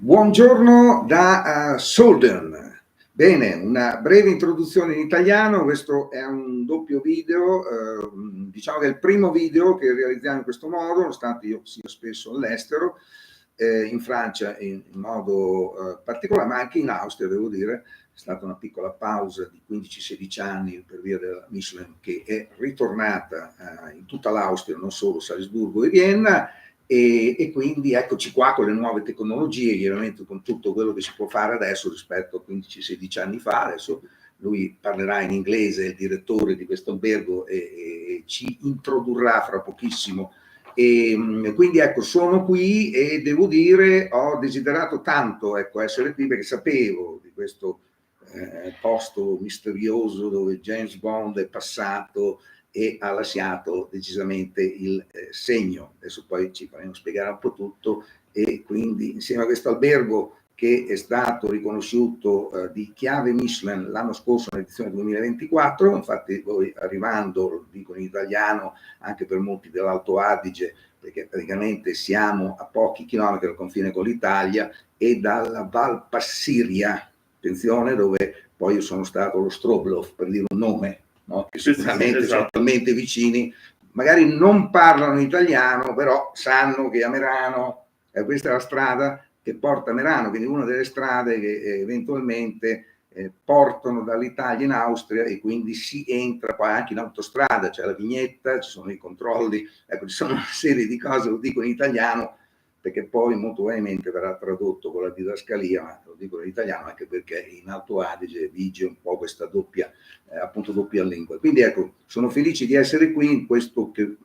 Buongiorno da Soelden. Bene, una breve introduzione in italiano. Questo è un doppio video, diciamo che è il primo video che realizziamo in questo modo, nonostante io sia spesso all'estero, in Francia in modo particolare, ma anche in Austria, devo dire. È stata una piccola pausa di 15-16 anni per via della Michelin, che è ritornata in tutta l'Austria, non solo Salisburgo e Vienna. E quindi eccoci qua con le nuove tecnologie, chiaramente con tutto quello che si può fare adesso rispetto a 15-16 anni fa. Adesso lui parlerà in inglese, il direttore di questo albergo, e ci introdurrà fra pochissimo. Quindi ecco, sono qui e devo dire ho desiderato tanto, ecco, essere qui, perché sapevo di questo posto misterioso dove James Bond è passato e ha lasciato decisamente il segno. Adesso poi ci faremo spiegare un po' tutto, e quindi insieme a questo albergo, che è stato riconosciuto di chiave Michelin l'anno scorso, nell'edizione 2024, infatti voi arrivando, lo dico in italiano anche per molti dell'Alto Adige, perché praticamente siamo a pochi chilometri dal confine con l'Italia, e dalla Val Passiria, attenzione, dove poi io sono stato allo Strobloff, per dire un nome, no? Che sicuramente sì, esatto, sono talmente vicini, magari non parlano italiano, però sanno che a Merano, questa è la strada che porta a Merano, quindi una delle strade che eventualmente portano dall'Italia in Austria, e quindi si entra poi anche in autostrada, c'è la vignetta, ci sono i controlli, ecco, ci sono una serie di cose, lo dico in italiano perché poi molto probabilmente verrà tradotto con la didascalia, ma lo dico in italiano anche perché in Alto Adige vige un po' questa doppia, appunto doppia lingua. Quindi ecco, sono felice di essere qui in questo che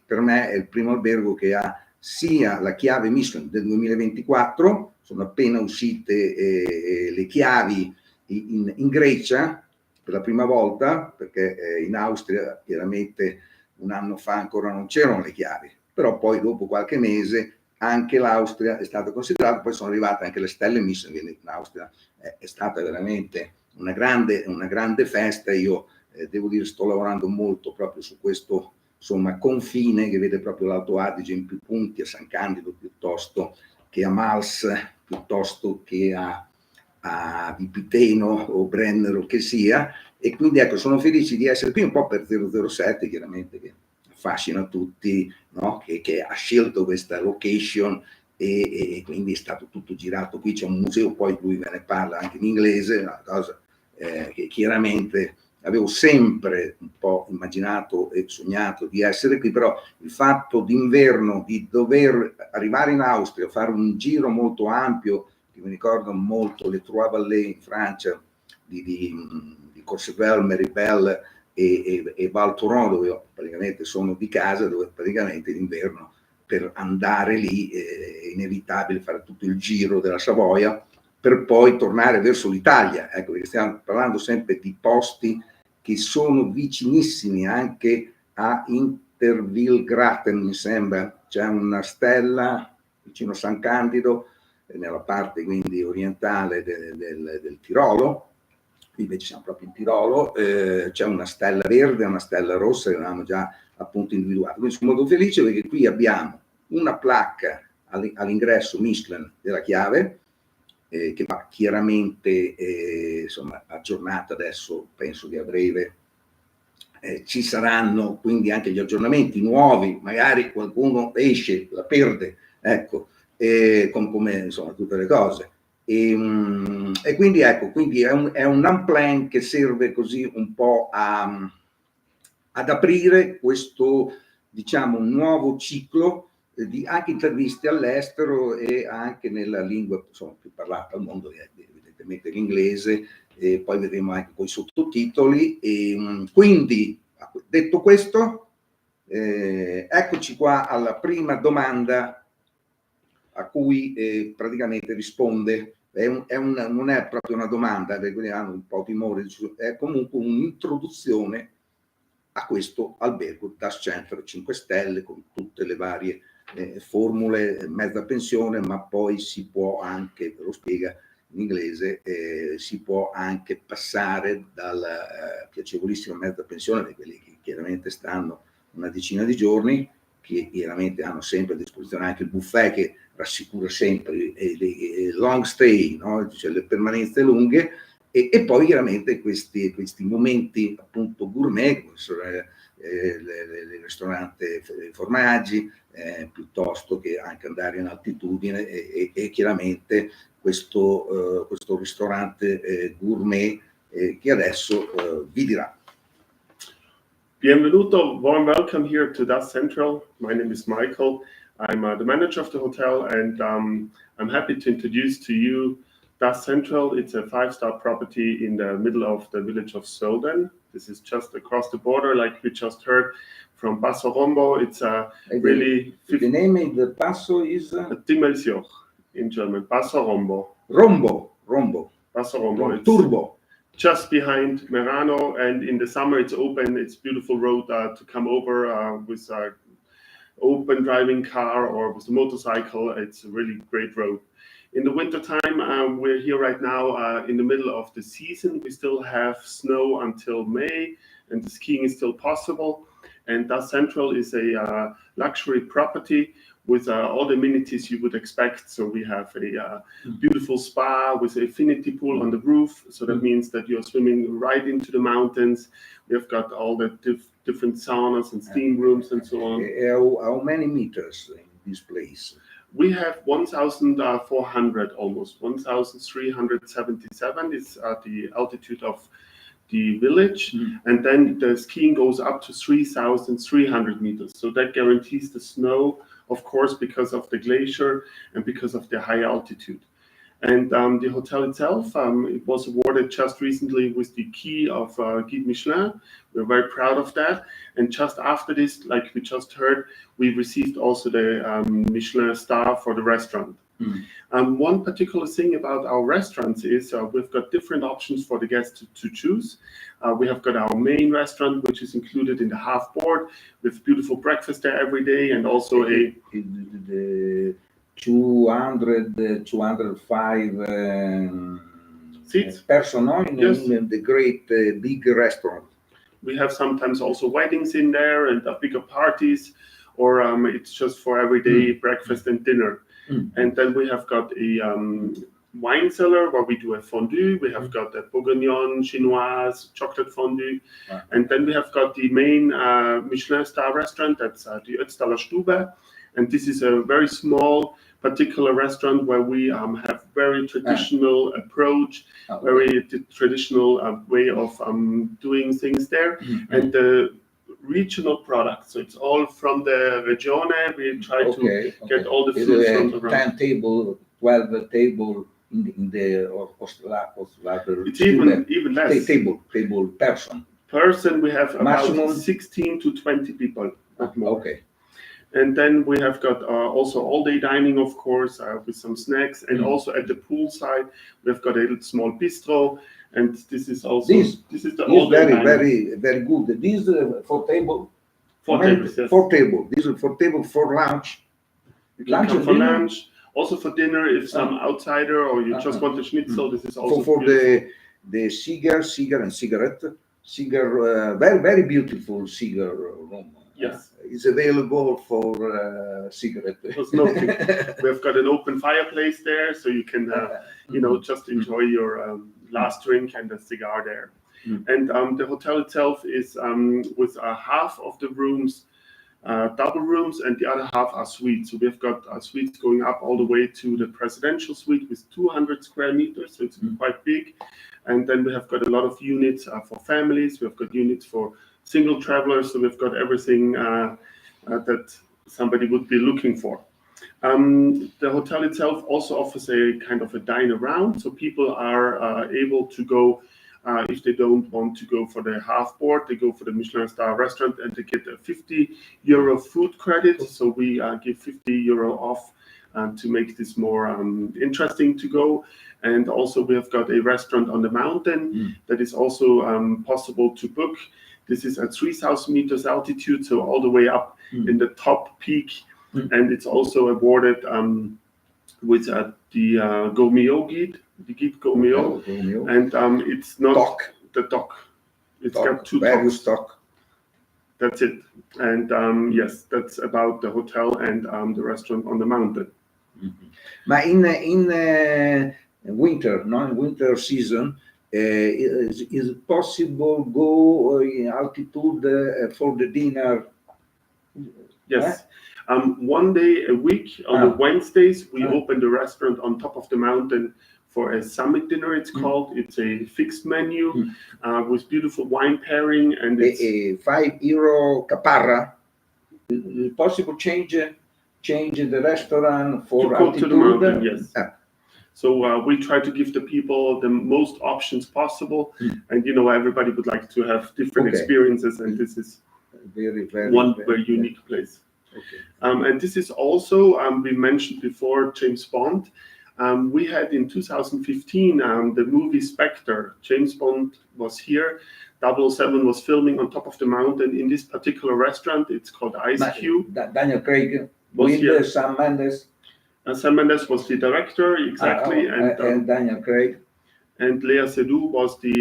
per me è il primo albergo che ha sia la chiave Michelin del 2024, sono appena uscite le chiavi in Grecia per la prima volta, perché in Austria chiaramente un anno fa ancora non c'erano le chiavi, però poi dopo qualche mese anche l'Austria è stata considerata, poi sono arrivate anche le stelle Michelin, quindi l'Austria è stata veramente una grande festa. Io devo dire sto lavorando molto proprio su questo, insomma, confine che vede proprio l'Alto Adige in più punti, a San Candido piuttosto che a Mals, piuttosto che a Vipiteno o Brennero che sia. E quindi ecco, sono felice di essere qui, un po' per 007 chiaramente, che affascina tutti, no? che ha scelto questa location, e quindi è stato tutto girato qui. C'è un museo, poi lui me ne parla anche in inglese, una cosa che chiaramente avevo sempre un po' immaginato e sognato di essere qui, però il fatto d'inverno di dover arrivare in Austria, fare un giro molto ampio, che mi ricordo molto le Trois Vallées in Francia, di Courchevel, Méribel e Val Thorens, dove io praticamente sono di casa, dove praticamente d'inverno per andare lì è inevitabile fare tutto il giro della Savoia per poi tornare verso l'Italia. Ecco, perché stiamo parlando sempre di posti che sono vicinissimi anche a Interville-Graten, mi sembra, c'è una stella vicino a San Candido, nella parte quindi orientale del Tirolo. Qui invece siamo proprio in Tirolo, c'è una stella verde e una stella rossa che avevamo già appunto individuato. Quindi sono molto felice perché qui abbiamo una placca all'ingresso Michelin della chiave, che va chiaramente insomma, aggiornata adesso, penso che a breve ci saranno quindi anche gli aggiornamenti nuovi, magari qualcuno esce, la perde, ecco, come insomma tutte le cose. E quindi ecco, quindi è un unplan che serve così un po' ad aprire questo, diciamo, nuovo ciclo di anche interviste all'estero e anche nella lingua, insomma, più parlata al mondo, evidentemente l'inglese, e poi vedremo anche con i sottotitoli. Quindi, detto questo, eccoci qua alla prima domanda a cui praticamente risponde. Non è proprio una domanda, perché hanno un po' timore, è comunque un'introduzione a questo albergo Das Centro 5 Stelle, con tutte le varie formule, mezza pensione, ma poi si può anche, ve lo spiega in inglese, si può anche passare dalla piacevolissima mezza pensione, di quelli che chiaramente stanno una decina di giorni, che chiaramente hanno sempre a disposizione anche il buffet che rassicura sempre il long stay, no? Cioè le permanenze lunghe, e poi chiaramente questi momenti appunto gourmet, come sono il ristorante formaggi, piuttosto che anche andare in altitudine, e chiaramente questo ristorante gourmet che adesso vi dirà. Benvenuto, warm welcome here to Das Central. My name is Michael. I'm the manager of the hotel, and I'm happy to introduce to you Das Central. It's a 5-star property in the middle of the village of Soelden. This is just across the border, like we just heard from Passo Rombo. It's really... The name of the Passo is? Timmelsjoch in German, Passo Rombo. Rombo. Passo Rombo. Turbo. Just behind Merano, and in the summer it's open. It's beautiful road to come over with an open driving car or with a motorcycle. It's a really great road. In the winter time, we're here right now in the middle of the season. We still have snow until May, and the skiing is still possible. And Das Central is a luxury property with all the amenities you would expect. So we have a beautiful spa with an infinity pool on the roof. So that means that you're swimming right into the mountains. We've got all the different saunas and steam rooms and so on. How many meters in this place? We have 1,400, almost 1,377 is the altitude of the village, and then the skiing goes up to 3,300 meters. So that guarantees the snow, of course, because of the glacier and because of the high altitude. And the hotel itself, it was awarded just recently with the key of Guide Michelin. We're very proud of that. And just after this, like we just heard, we received also the Michelin star for the restaurant. One particular thing about our restaurants is we've got different options for the guests to choose. We have got our main restaurant, which is included in the half board, with beautiful breakfast there every day, and also the 205 seats personnel yes. in the great big restaurant. We have sometimes also weddings in there and bigger parties, or it's just for everyday breakfast and dinner. And then we have got a wine cellar where we do a fondue. We have got a bourguignon, chinoise, chocolate fondue. And then we have got the main Michelin star restaurant, that's the OtztalerStube. And this is a very small particular restaurant where we have very traditional approach, very traditional way of doing things there. And the regional products, so it's all from the regione. We try to get all the foods from the region. 10 table, 12 table in the OtztalerStube. It's even less. Table person. We have maximum about 16 to 20 people. Okay. And then we have got also all-day dining, of course, with some snacks, and also at the pool side we've got a small bistro. And this is also this is the all-day dining. very good. This for table. Four tables, yes. This is for table for lunch. Lunch for lunch, also for dinner. If some outsider or you just want a schnitzel, this is also for the cigar and cigarette. Very beautiful cigar room. Yes, it's available for cigarette. For smoking. We've got an open fireplace there, so you can, just enjoy your last drink and a cigar there. And the hotel itself is with half of the rooms double rooms, and the other half are suites. So we've got suites going up all the way to the presidential suite with 200 square meters, so it's quite big. And then we have got a lot of units for families. We've got units for single travelers, so we've got everything that somebody would be looking for. The hotel itself also offers a kind of a dine around, so people are able to go, if they don't want to go for the half board, they go for the Michelin star restaurant and they get a €50 food credit. So we give €50 off to make this more interesting to go. And also we have got a restaurant on the mountain that is also possible to book. This is at 3,000 meters altitude, so all the way up in the top peak. And it's also awarded with the Gomeo Guide, the Guide Gomeo. And it's not the dock. It's got two docks. That's it. And yes, that's about the hotel and the restaurant on the mountain. Ma in winter, no? In winter season, is it possible go in altitude for the dinner? Yes. One day a week on the Wednesdays, we open the restaurant on top of the mountain for a summit dinner. It's called. It's a fixed menu with beautiful wine pairing, and it's €5 caparra. Is it possible change the restaurant for to go altitude? to the mountain. Yes. So we try to give the people the most options possible, and everybody would like to have different experiences, and this is very unique place. Okay. And this is also we mentioned before James Bond. We had in 2015 the movie Spectre. James Bond was here. 007 was filming on top of the mountain in this particular restaurant. It's called Ice Cube. Daniel Craig was here. Sam Mendes. Sam Mendes was the director, exactly, and Daniel Craig. And Lea Seydoux was the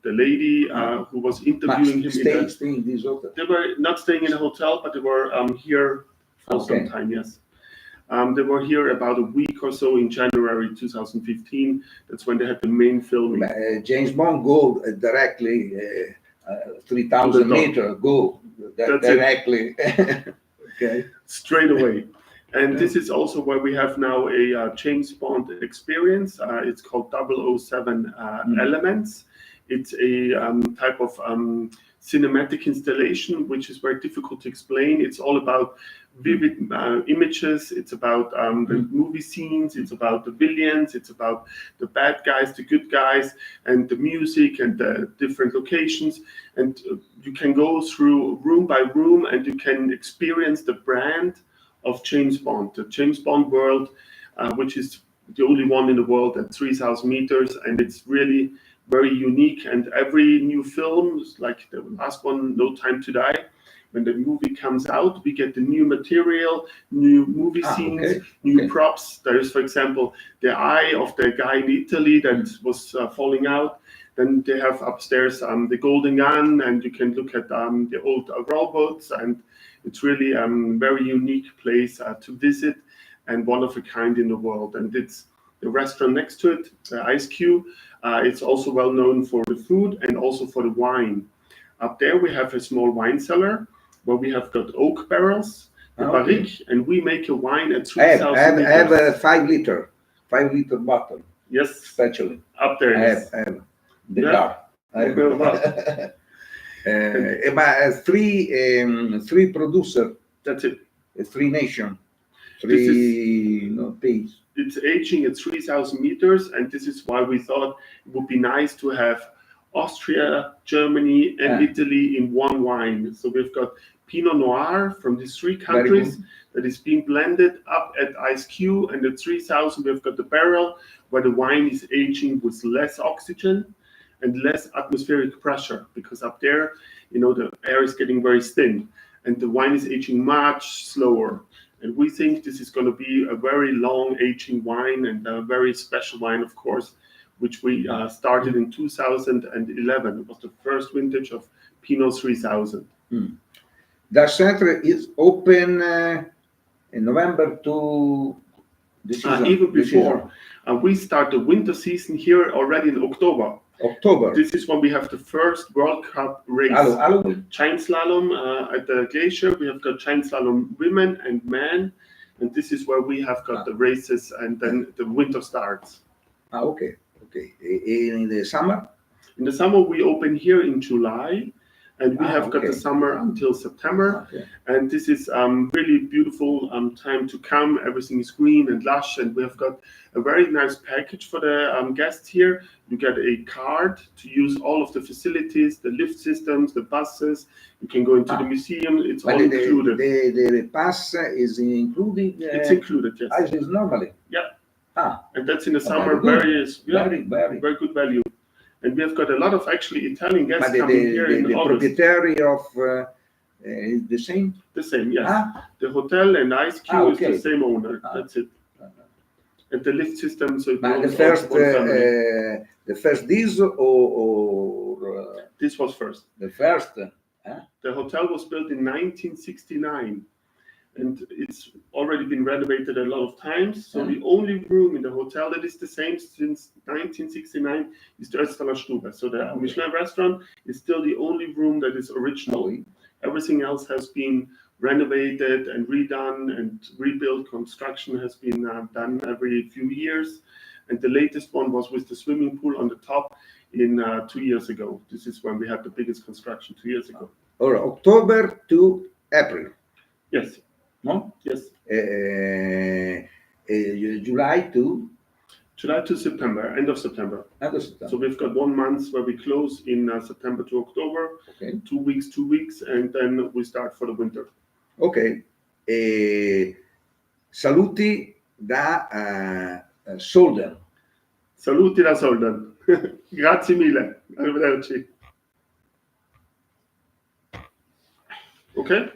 lady who was interviewing him. Staying in this hotel. They were not staying in a hotel, but they were here for some time. Yes, they were here about a week or so in January 2015. That's when they had the main filming. James Bond go directly 3,000 meters. Go directly. Okay. Straight away. And this is also where we have now a James Bond experience. It's called 007 Elements. It's a type of cinematic installation, which is very difficult to explain. It's all about vivid images. It's about the movie scenes. It's about the villains. It's about the bad guys, the good guys, and the music and the different locations. And you can go through room by room, and you can experience the brand of James Bond, the James Bond world, which is the only one in the world at 3,000 meters, and it's really very unique. And every new film, like the last one, No Time to Die, when the movie comes out, we get the new material, new movie scenes, new props. There is, for example, the eye of the guy in Italy that was falling out. Then they have upstairs the Golden Gun, and you can look at the old robots, and it's really a very unique place to visit and one of a kind in the world. And it's the restaurant next to it, the Ice Cube. It's also well known for the food and also for the wine. Up there we have a small wine cellar where we have got oak barrels, the barrique, and we make a wine at 3,000 I have a 5 liter bottle. Yes. Especially. Up there. I have the car. Three producer. That's it. 3 nation. 3 pays. It's aging at 3,000 meters, and this is why we thought it would be nice to have Austria, Germany, and Italy in one wine. So we've got Pinot Noir from these 3 countries that is being blended up at Ice Cube, and at 3,000 we've got the barrel where the wine is aging with less oxygen and less atmospheric pressure, because up there, the air is getting very thin, and the wine is aging much slower. And we think this is going to be a very long aging wine, and a very special wine, of course, which we started in 2011. It was the first vintage of Pinot 3000. The center is open in November to the season. Even before. We start the winter season here already in October. This is when we have the first World Cup race. Giant slalom at the glacier. We have got giant slalom women and men, and this is where we have got the races, and then the winter starts. Okay. In the summer? In the summer we open here in July, and we have got the summer until September. And this is really beautiful time to come. Everything is green and lush, and we have got a very nice package for the guests here. You get a card to use all of the facilities, the lift systems, the buses. You can go into the museum. It's all included. The pass is included? It's included, yes. As is normally? Yeah. And that's in the summer. Very good value. And we have got a lot of actually Italian guests coming here in August. The proprietary of is the same? The same, yes. The hotel and Ice Cube is the same owner. That's it. And the lift system, so the first this or this was first. The first. The hotel was built in 1969. And it's already been renovated a lot of times. So the only room in the hotel that is the same since 1969 is the OtztalerStube. So the Michelin restaurant is still the only room that is original. Everything else has been renovated and redone and rebuilt. Construction has been done every few years. And the latest one was with the swimming pool on the top in 2 years ago. This is when we had the biggest construction 2 years ago. Ora, October to April. Yes. No? Yes. July to September, end of September. End of September. So we've got 1 month where we close in September to October. Okay. 2 weeks, and then we start for the winter. Ok. Saluti da Soelden. Saluti da Soelden. Grazie mille. Arrivederci. Okay.